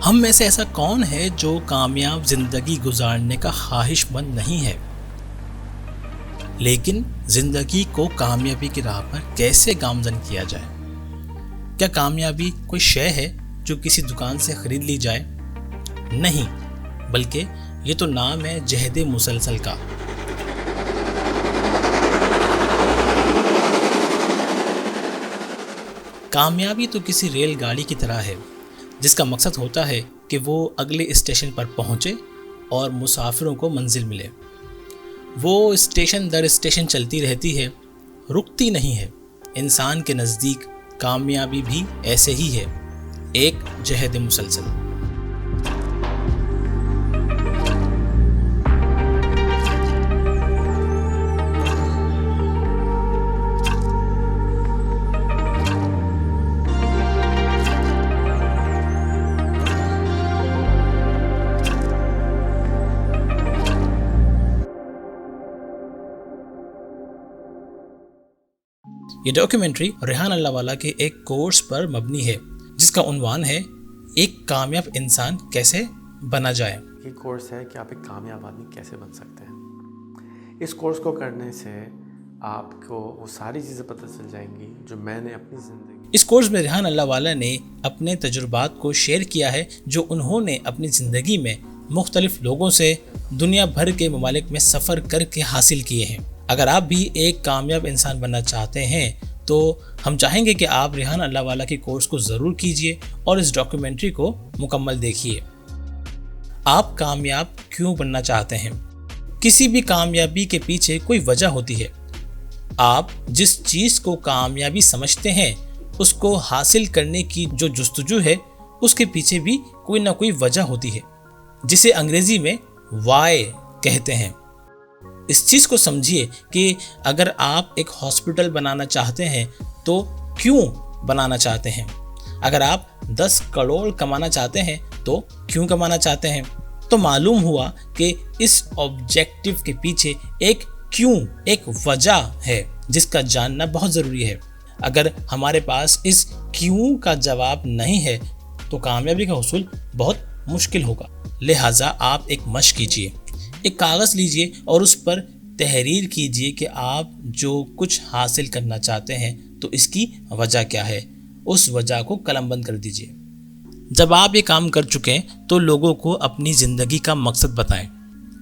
ہم میں سے ایسا کون ہے جو کامیاب زندگی گزارنے کا خواہش مند نہیں ہے، لیکن زندگی کو کامیابی کی راہ پر کیسے گامزن کیا جائے؟ کیا کامیابی کوئی شے ہے جو کسی دکان سے خرید لی جائے؟ نہیں، بلکہ یہ تو نام ہے جہد مسلسل کا۔ کامیابی تو کسی ریل گاڑی کی طرح ہے جس کا مقصد ہوتا ہے کہ وہ اگلے اسٹیشن پر پہنچے اور مسافروں کو منزل ملے۔ وہ اسٹیشن در اسٹیشن چلتی رہتی ہے، رکتی نہیں ہے۔ انسان کے نزدیک کامیابی بھی ایسے ہی ہے، ایک جہد مسلسل۔ یہ ڈاکیومنٹری ریحان اللہ والا کے ایک کورس پر مبنی ہے جس کا عنوان ہے ایک کامیاب انسان کیسے بنا جائے۔ یہ کورس ہے کہ آپ ایک کامیاب آدمی کیسے بن سکتے ہیں۔ اس کورس کو کرنے سے آپ کو وہ ساری چیزیں پتہ چل جائیں گی جو میں نے اپنی زندگی۔ اس کورس میں ریحان اللہ والا نے اپنے تجربات کو شیئر کیا ہے جو انہوں نے اپنی زندگی میں مختلف لوگوں سے دنیا بھر کے ممالک میں سفر کر کے حاصل کیے ہیں۔ اگر آپ بھی ایک کامیاب انسان بننا چاہتے ہیں تو ہم چاہیں گے کہ آپ ریحان اللہ والا کے کورس کو ضرور کیجئے اور اس ڈاکیومنٹری کو مکمل دیکھیے۔ آپ کامیاب کیوں بننا چاہتے ہیں؟ کسی بھی کامیابی کے پیچھے کوئی وجہ ہوتی ہے۔ آپ جس چیز کو کامیابی سمجھتے ہیں اس کو حاصل کرنے کی جو جستجو ہے اس کے پیچھے بھی کوئی نہ کوئی وجہ ہوتی ہے جسے انگریزی میں وائی کہتے ہیں۔ اس چیز کو سمجھیے کہ اگر آپ ایک ہاسپٹل بنانا چاہتے ہیں تو کیوں بنانا چاہتے ہیں؟ اگر آپ 10 کروڑ کمانا چاہتے ہیں تو کیوں کمانا چاہتے ہیں؟ تو معلوم ہوا کہ اس آبجیکٹو کے پیچھے ایک کیوں، ایک وجہ ہے جس کا جاننا بہت ضروری ہے۔ اگر ہمارے پاس اس کیوں کا جواب نہیں ہے تو کامیابی کا حصول بہت مشکل ہوگا۔ لہٰذا آپ ایک مشق کیجیے، ایک کاغذ لیجئے اور اس پر تحریر کیجئے کہ آپ جو کچھ حاصل کرنا چاہتے ہیں تو اس کی وجہ کیا ہے۔ اس وجہ کو قلم بند کر دیجئے۔ جب آپ یہ کام کر چکیں تو لوگوں کو اپنی زندگی کا مقصد بتائیں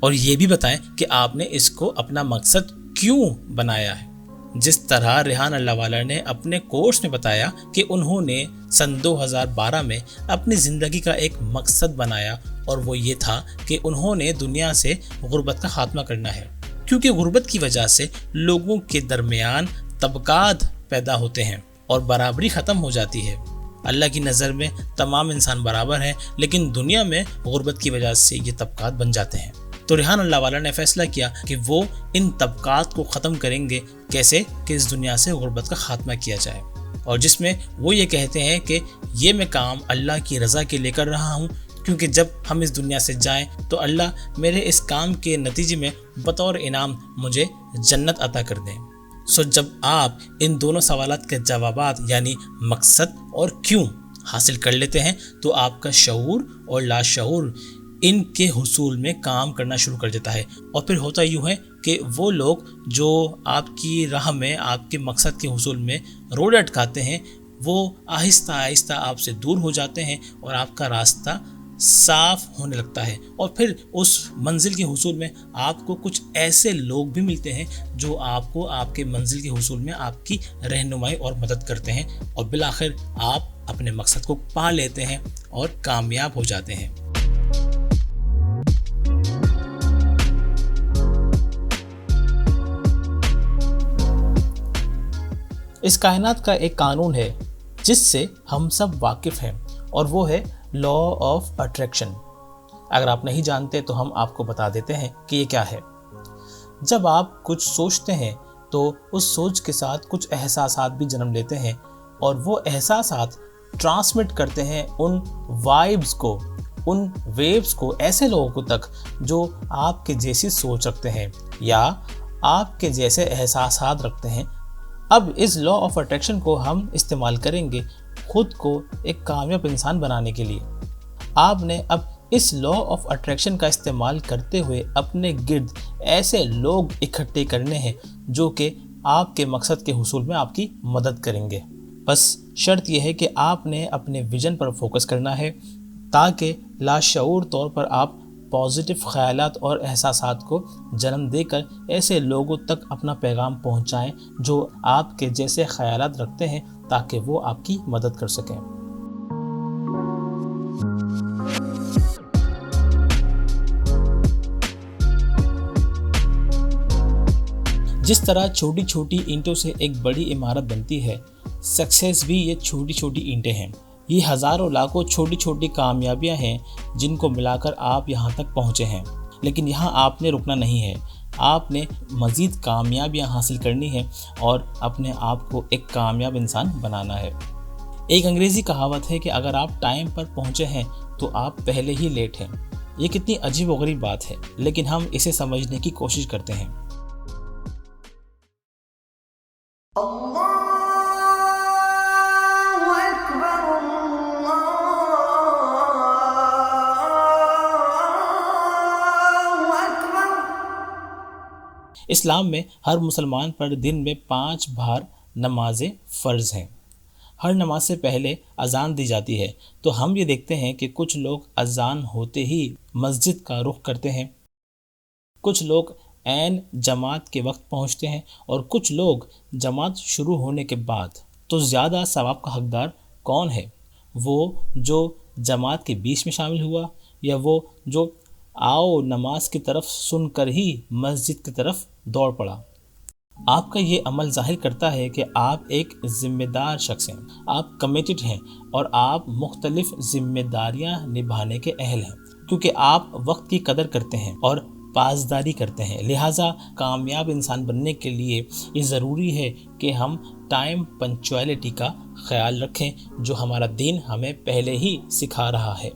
اور یہ بھی بتائیں کہ آپ نے اس کو اپنا مقصد کیوں بنایا ہے۔ جس طرح ریحان اللہ والا نے اپنے کورس میں بتایا کہ انہوں نے سن 2012 میں اپنی زندگی کا ایک مقصد بنایا اور وہ یہ تھا کہ انہوں نے دنیا سے غربت کا خاتمہ کرنا ہے، کیونکہ غربت کی وجہ سے لوگوں کے درمیان طبقات پیدا ہوتے ہیں اور برابری ختم ہو جاتی ہے۔ اللہ کی نظر میں تمام انسان برابر ہیں، لیکن دنیا میں غربت کی وجہ سے یہ طبقات بن جاتے ہیں۔ تو ریحان اللہ والا نے فیصلہ کیا کہ وہ ان طبقات کو ختم کریں گے، کیسے کہ اس دنیا سے غربت کا خاتمہ کیا جائے، اور جس میں وہ یہ کہتے ہیں کہ یہ میں کام اللہ کی رضا کے لے کر رہا ہوں، کیونکہ جب ہم اس دنیا سے جائیں تو اللہ میرے اس کام کے نتیجے میں بطور انعام مجھے جنت عطا کر دیں۔ جب آپ ان دونوں سوالات کے جوابات یعنی مقصد اور کیوں حاصل کر لیتے ہیں تو آپ کا شعور اور لاشعور ان کے حصول میں کام کرنا شروع کر دیتا ہے، اور پھر ہوتا یوں ہے کہ وہ لوگ جو آپ کی راہ میں آپ کے مقصد کے حصول میں روڈ اٹکاتے ہیں وہ آہستہ آہستہ آپ سے دور ہو جاتے ہیں اور آپ کا راستہ صاف ہونے لگتا ہے، اور پھر اس منزل کے حصول میں آپ کو کچھ ایسے لوگ بھی ملتے ہیں جو آپ کو آپ کے منزل کے حصول میں آپ کی رہنمائی اور مدد کرتے ہیں، اور بالآخر آپ اپنے مقصد کو پا لیتے ہیں اور کامیاب ہو جاتے ہیں۔ اس کائنات کا ایک قانون ہے جس سے ہم سب واقف ہیں، اور وہ ہے لا آف اٹریکشن۔ اگر آپ نہیں جانتے تو ہم آپ کو بتا دیتے ہیں کہ یہ کیا ہے۔ جب آپ کچھ سوچتے ہیں تو اس سوچ کے ساتھ کچھ احساسات بھی جنم لیتے ہیں، اور وہ احساسات ٹرانسمٹ کرتے ہیں ان وائبز کو، ان ویوز کو ایسے لوگوں تک جو آپ کے جیسی سوچ رکھتے ہیں یا آپ کے جیسے احساسات رکھتے ہیں۔ اب اس لا آف اٹریکشن کو ہم استعمال کریں گے خود کو ایک کامیاب انسان بنانے کے لیے۔ آپ نے اب اس لا آف اٹریکشن کا استعمال کرتے ہوئے اپنے گرد ایسے لوگ اکٹھے کرنے ہیں جو کہ آپ کے مقصد کے حصول میں آپ کی مدد کریں گے۔ بس شرط یہ ہے کہ آپ نے اپنے ویژن پر فوکس کرنا ہے تاکہ لاشعور طور پر آپ پازیٹیو خیالات اور احساسات کو جنم دے کر ایسے لوگوں تک اپنا پیغام پہنچائیں جو آپ کے جیسے خیالات رکھتے ہیں تاکہ وہ آپ کی مدد کر سکیں۔ جس طرح چھوٹی چھوٹی اینٹوں سے ایک بڑی عمارت بنتی ہے، سکسیس بھی یہ چھوٹی چھوٹی اینٹیں ہیں۔ یہ ہزاروں لاکھوں چھوٹی چھوٹی کامیابیاں ہیں جن کو ملا کر آپ یہاں تک پہنچے ہیں۔ لیکن یہاں آپ نے رکنا نہیں ہے، آپ نے مزید کامیابیاں حاصل کرنی ہیں اور اپنے آپ کو ایک کامیاب انسان بنانا ہے۔ ایک انگریزی کہاوت ہے کہ اگر آپ ٹائم پر پہنچے ہیں تو آپ پہلے ہی لیٹ ہیں۔ یہ کتنی عجیب و غریب بات ہے، لیکن ہم اسے سمجھنے کی کوشش کرتے ہیں۔ اسلام میں ہر مسلمان پر دن میں 5 بار نمازیں فرض ہیں۔ ہر نماز سے پہلے اذان دی جاتی ہے، تو ہم یہ دیکھتے ہیں کہ کچھ لوگ اذان ہوتے ہی مسجد کا رخ کرتے ہیں، کچھ لوگ عین جماعت کے وقت پہنچتے ہیں اور کچھ لوگ جماعت شروع ہونے کے بعد۔ تو زیادہ ثواب کا حقدار کون ہے؟ وہ جو جماعت کے بیچ میں شامل ہوا یا وہ جو آؤ نماز کی طرف سن کر ہی مسجد کی طرف دوڑ پڑا؟ آپ کا یہ عمل ظاہر کرتا ہے کہ آپ ایک ذمہ دار شخص ہیں، آپ کمیٹڈ ہیں اور آپ مختلف ذمہ داریاں نبھانے کے اہل ہیں، کیونکہ آپ وقت کی قدر کرتے ہیں اور پاسداری کرتے ہیں۔ لہٰذا کامیاب انسان بننے کے لیے یہ ضروری ہے کہ ہم ٹائم پنکچوئلٹی کا خیال رکھیں جو ہمارا دین ہمیں پہلے ہی سکھا رہا ہے۔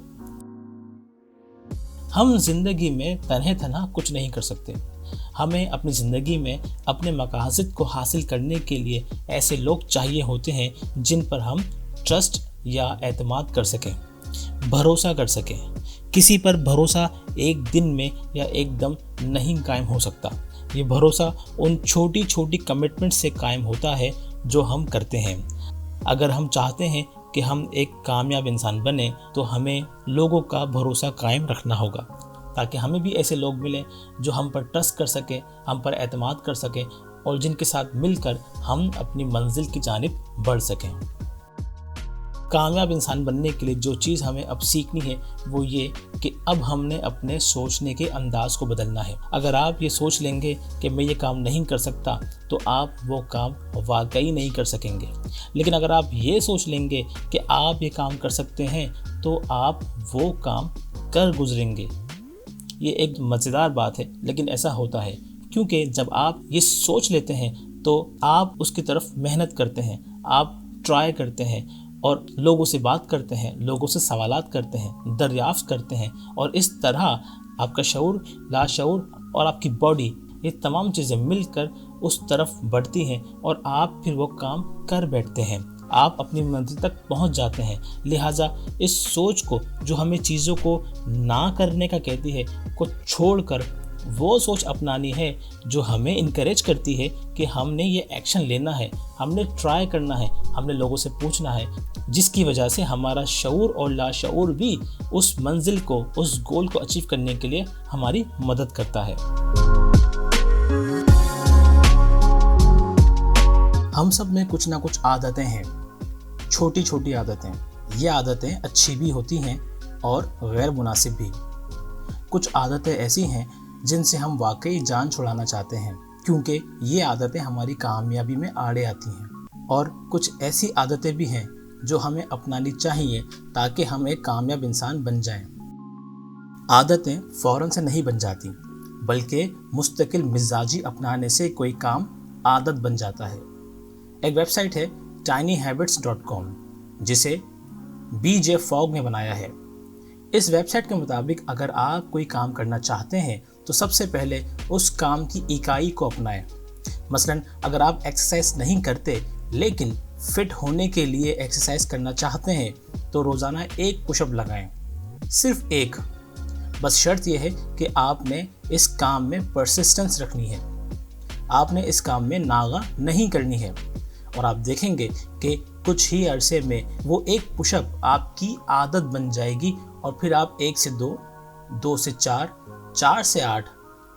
ہم زندگی میں تنہا کچھ نہیں کر سکتے۔ ہمیں اپنی زندگی میں اپنے مقاصد کو حاصل کرنے کے لیے ایسے لوگ چاہیے ہوتے ہیں جن پر ہم ٹرسٹ یا اعتماد کر سکیں، بھروسہ کر سکیں۔ کسی پر بھروسہ ایک دن میں یا ایک دم نہیں قائم ہو سکتا۔ یہ بھروسہ ان چھوٹی چھوٹی کمٹمنٹ سے قائم ہوتا ہے جو ہم کرتے ہیں۔ اگر ہم چاہتے ہیں کہ ہم ایک کامیاب انسان بنیں تو ہمیں لوگوں کا بھروسہ قائم رکھنا ہوگا تاکہ ہمیں بھی ایسے لوگ ملیں جو ہم پر ٹرسٹ کر سکیں، ہم پر اعتماد کر سکیں اور جن کے ساتھ مل کر ہم اپنی منزل کی جانب بڑھ سکیں۔ کامیاب انسان بننے کے لیے جو چیز ہمیں اب سیکھنی ہے وہ یہ کہ اب ہم نے اپنے سوچنے کے انداز کو بدلنا ہے۔ اگر آپ یہ سوچ لیں گے کہ میں یہ کام نہیں کر سکتا تو آپ وہ کام واقعی نہیں کر سکیں گے، لیکن اگر آپ یہ سوچ لیں گے کہ آپ یہ کام کر سکتے ہیں تو آپ وہ کام کر گزریں گے۔ یہ ایک مزیدار بات ہے لیکن ایسا ہوتا ہے کیونکہ جب آپ یہ سوچ لیتے ہیں تو آپ اس کی طرف محنت کرتے ہیں، آپ ٹرائی کرتے ہیں اور لوگوں سے بات کرتے ہیں، لوگوں سے سوالات کرتے ہیں، دریافت کرتے ہیں، اور اس طرح آپ کا شعور، لاشعور اور آپ کی باڈی، یہ تمام چیزیں مل کر اس طرف بڑھتی ہیں اور آپ پھر وہ کام کر بیٹھتے ہیں، آپ اپنی منزل تک پہنچ جاتے ہیں۔ لہٰذا اس سوچ کو جو ہمیں چیزوں کو نہ کرنے کا کہتی ہے کو چھوڑ کر وہ سوچ اپنانی ہے جو ہمیں انکریج کرتی ہے کہ ہم نے یہ ایکشن لینا ہے، ہم نے ٹرائی کرنا ہے، ہم نے لوگوں سے پوچھنا ہے، جس کی وجہ سے ہمارا شعور اور لاشعور بھی اس منزل کو، اس گول کو اچیو کرنے کے لیے ہماری مدد کرتا ہے۔ ہم سب میں کچھ نہ کچھ عادتیں ہیں، چھوٹی چھوٹی عادتیں۔ یہ عادتیں اچھی بھی ہوتی ہیں اور غیر مناسب بھی۔ کچھ عادتیں ایسی ہیں جن سے ہم واقعی جان چھڑانا چاہتے ہیں کیونکہ یہ عادتیں ہماری کامیابی میں آڑے آتی ہیں، اور کچھ ایسی عادتیں بھی ہیں جو ہمیں اپنانی چاہیے تاکہ ہم ایک کامیاب انسان بن جائیں۔ عادتیں فوراً سے نہیں بن جاتی بلکہ مستقل مزاجی اپنانے سے کوئی کام عادت بن جاتا ہے۔ ایک ویب سائٹ ہے tinyhabits.com جسے BJ Fogg نے بنایا ہے۔ اس ویب سائٹ کے مطابق اگر آپ کوئی کام کرنا چاہتے ہیں تو سب سے پہلے اس کام کی اکائی کو اپنائیں۔ مثلا اگر آپ ایکسرسائز نہیں کرتے لیکن فٹ ہونے کے لیے ایکسرسائز کرنا چاہتے ہیں تو روزانہ 1 پش اپ لگائیں۔ صرف ایک، بس شرط یہ ہے کہ آپ نے اس کام میں پرسسٹنس رکھنی ہے، آپ نے اس کام میں ناغہ نہیں کرنی ہے، اور آپ دیکھیں گے کہ کچھ ہی عرصے میں وہ ایک پش اپ آپ کی عادت بن جائے گی، اور پھر آپ 1 سے 2، 2 سے 4، 4 سے 8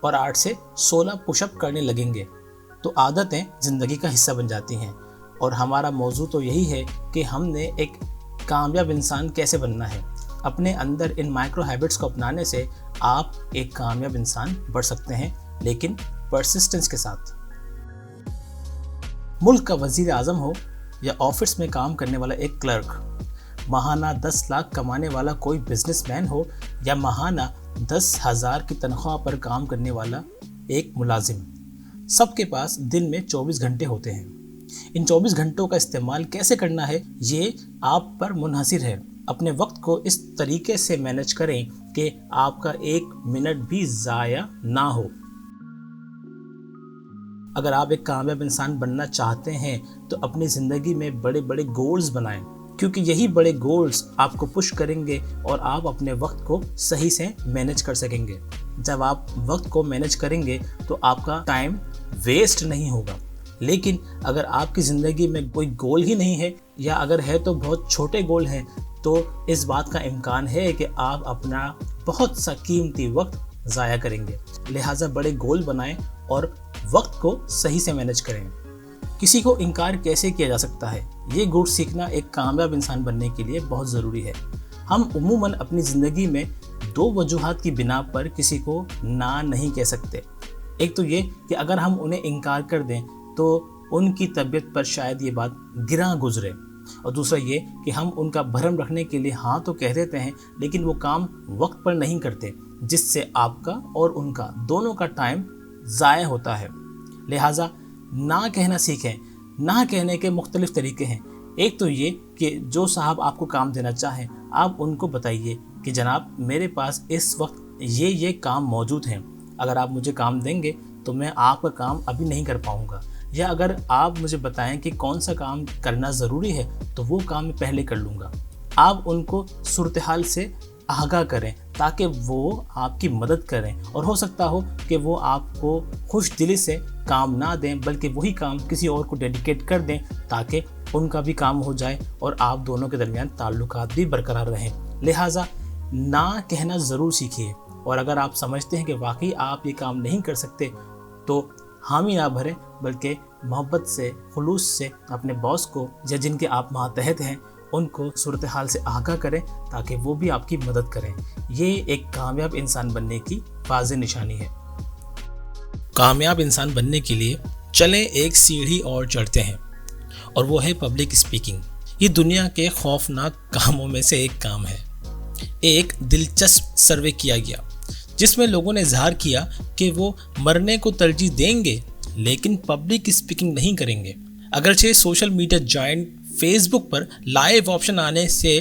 اور 8 سے 16 پش اپ کرنے لگیں گے۔ تو عادتیں زندگی کا حصہ بن جاتی ہیں، اور ہمارا موضوع تو یہی ہے کہ ہم نے ایک کامیاب انسان کیسے بننا ہے۔ اپنے اندر ان مائکرو ہیبٹس کو اپنانے سے آپ ایک کامیاب انسان بن سکتے ہیں، لیکن پرسسٹنس کے ساتھ۔ ملک کا وزیر اعظم ہو یا آفس میں کام کرنے والا ایک کلرک، ماہانہ 10 لاکھ کمانے والا کوئی بزنس مین ہو یا ماہانہ 10,000 کی تنخواہ پر کام کرنے والا ایک ملازم، سب کے پاس دن میں 24 گھنٹے ہوتے ہیں۔ ان 24 گھنٹوں کا استعمال کیسے کرنا ہے یہ آپ پر منحصر ہے۔ اپنے وقت کو اس طریقے سے مینج کریں کہ آپ کا 1 منٹ بھی ضائع نہ ہو۔ اگر آپ ایک کامیاب انسان بننا چاہتے ہیں تو اپنی زندگی میں بڑے بڑے گولز بنائیں، کیونکہ یہی بڑے گولز آپ کو پش کریں گے اور آپ اپنے وقت کو صحیح سے مینج کر سکیں گے۔ جب آپ وقت کو مینج کریں گے تو آپ کا ٹائم ویسٹ نہیں ہوگا۔ لیکن اگر آپ کی زندگی میں کوئی گول ہی نہیں ہے، یا اگر ہے تو بہت چھوٹے گول ہیں، تو اس بات کا امکان ہے کہ آپ اپنا بہت سا قیمتی وقت ضائع کریں گے۔ لہٰذا بڑے گول بنائیں اور وقت کو صحیح سے مینج کریں۔ کسی کو انکار کیسے کیا جا سکتا ہے، یہ گڑ سیکھنا ایک کامیاب انسان بننے کے لیے بہت ضروری ہے۔ ہم عموماً اپنی زندگی میں 2 وجوہات کی بنا پر کسی کو نہ نہیں کہہ سکتے۔ ایک تو یہ کہ اگر ہم انہیں انکار کر دیں تو ان کی طبیعت پر شاید یہ بات گراں گزرے، اور دوسرا یہ کہ ہم ان کا بھرم رکھنے کے لیے ہاں تو کہہ دیتے ہیں لیکن وہ کام وقت پر نہیں کرتے، جس سے آپ کا اور ان کا دونوں کا ٹائم ضائع ہوتا ہے۔ لہٰذا نہ کہنا سیکھیں۔ نہ کہنے کے مختلف طریقے ہیں۔ ایک تو یہ کہ جو صاحب آپ کو کام دینا چاہیں آپ ان کو بتائیے کہ جناب میرے پاس اس وقت یہ کام موجود ہیں، اگر آپ مجھے کام دیں گے تو میں آپ کا کام ابھی نہیں کر پاؤں گا، یا اگر آپ مجھے بتائیں کہ کون سا کام کرنا ضروری ہے تو وہ کام میں پہلے کر لوں گا۔ آپ ان کو صورتحال سے آگاہ کریں تاکہ وہ آپ کی مدد کریں، اور ہو سکتا ہو کہ وہ آپ کو خوش دلی سے کام نہ دیں بلکہ وہی کام کسی اور کو ڈیڈیکیٹ کر دیں تاکہ ان کا بھی کام ہو جائے اور آپ دونوں کے درمیان تعلقات بھی برقرار رہیں۔ لہٰذا نہ کہنا ضرور سیکھیے، اور اگر آپ سمجھتے ہیں کہ واقعی آپ یہ کام نہیں کر سکتے تو حامی نہ بھریں بلکہ محبت سے، خلوص سے اپنے باس کو یا جن کے آپ ماتحت ہیں ان کو صورتحال سے آگاہ کریں تاکہ وہ بھی آپ کی مدد کریں۔ یہ ایک کامیاب انسان بننے کی واضح نشانی ہے۔ کامیاب انسان بننے کے لیے چلیں ایک سیڑھی اور چڑھتے ہیں، اور وہ ہے پبلک اسپیکنگ۔ یہ دنیا کے خوفناک کاموں میں سے ایک کام ہے۔ ایک دلچسپ سروے کیا گیا جس میں لوگوں نے اظہار کیا کہ وہ مرنے کو ترجیح دیں گے لیکن پبلک اسپیکنگ نہیں کریں گے۔ اگرچہ سوشل میڈیا جائنٹ فیس بک پر لائیو آپشن آنے سے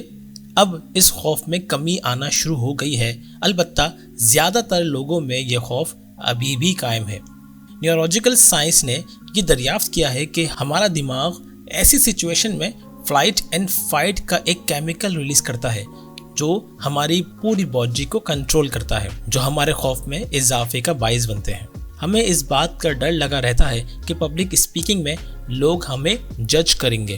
اب اس خوف میں کمی آنا شروع ہو گئی ہے، البتہ زیادہ تر لوگوں میں یہ خوف ابھی بھی قائم ہے۔ نیورولوجیکل سائنس نے یہ دریافت کیا ہے کہ ہمارا دماغ ایسی سچویشن میں فلائٹ اینڈ فائٹ کا ایک کیمیکل ریلیز کرتا ہے جو ہماری پوری باڈی کو کنٹرول کرتا ہے، جو ہمارے خوف میں اضافے کا باعث بنتے ہیں۔ ہمیں اس بات کا ڈر لگا رہتا ہے کہ پبلک اسپیکنگ میں لوگ ہمیں جج کریں گے۔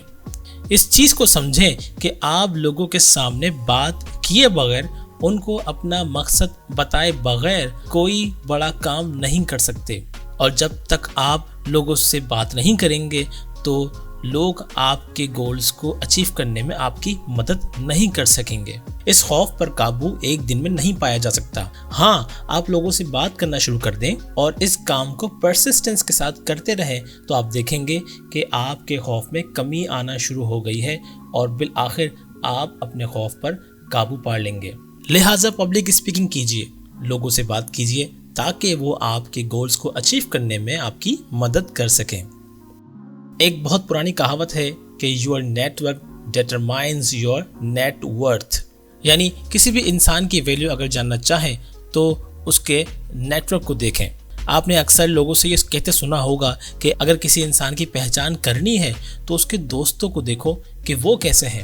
اس چیز کو سمجھیں کہ آپ لوگوں کے سامنے بات کیے بغیر، ان کو اپنا مقصد بتائے بغیر کوئی بڑا کام نہیں کر سکتے، اور جب تک آپ لوگوں سے بات نہیں کریں گے تو لوگ آپ کے گولز کو اچیو کرنے میں آپ کی مدد نہیں کر سکیں گے۔ اس خوف پر قابو ایک دن میں نہیں پایا جا سکتا۔ ہاں، آپ لوگوں سے بات کرنا شروع کر دیں اور اس کام کو پرسسٹنس کے ساتھ کرتے رہیں تو آپ دیکھیں گے کہ آپ کے خوف میں کمی آنا شروع ہو گئی ہے، اور بالآخر آپ اپنے خوف پر قابو پا لیں گے۔ لہٰذا پبلک اسپیکنگ کیجیے، لوگوں سے بات کیجیے تاکہ وہ آپ کے گولز کو اچیو کرنے میں آپ کی مدد کر سکیں۔ ایک بہت پرانی کہاوت ہے کہ your network determines your net worth, یعنی کسی بھی انسان کی ویلیو اگر جاننا چاہیں تو اس کے نیٹ ورک کو دیکھیں۔ آپ نے اکثر لوگوں سے یہ کہتے سنا ہوگا کہ اگر کسی انسان کی پہچان کرنی ہے تو اس کے دوستوں کو دیکھو کہ وہ کیسے ہیں۔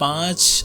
5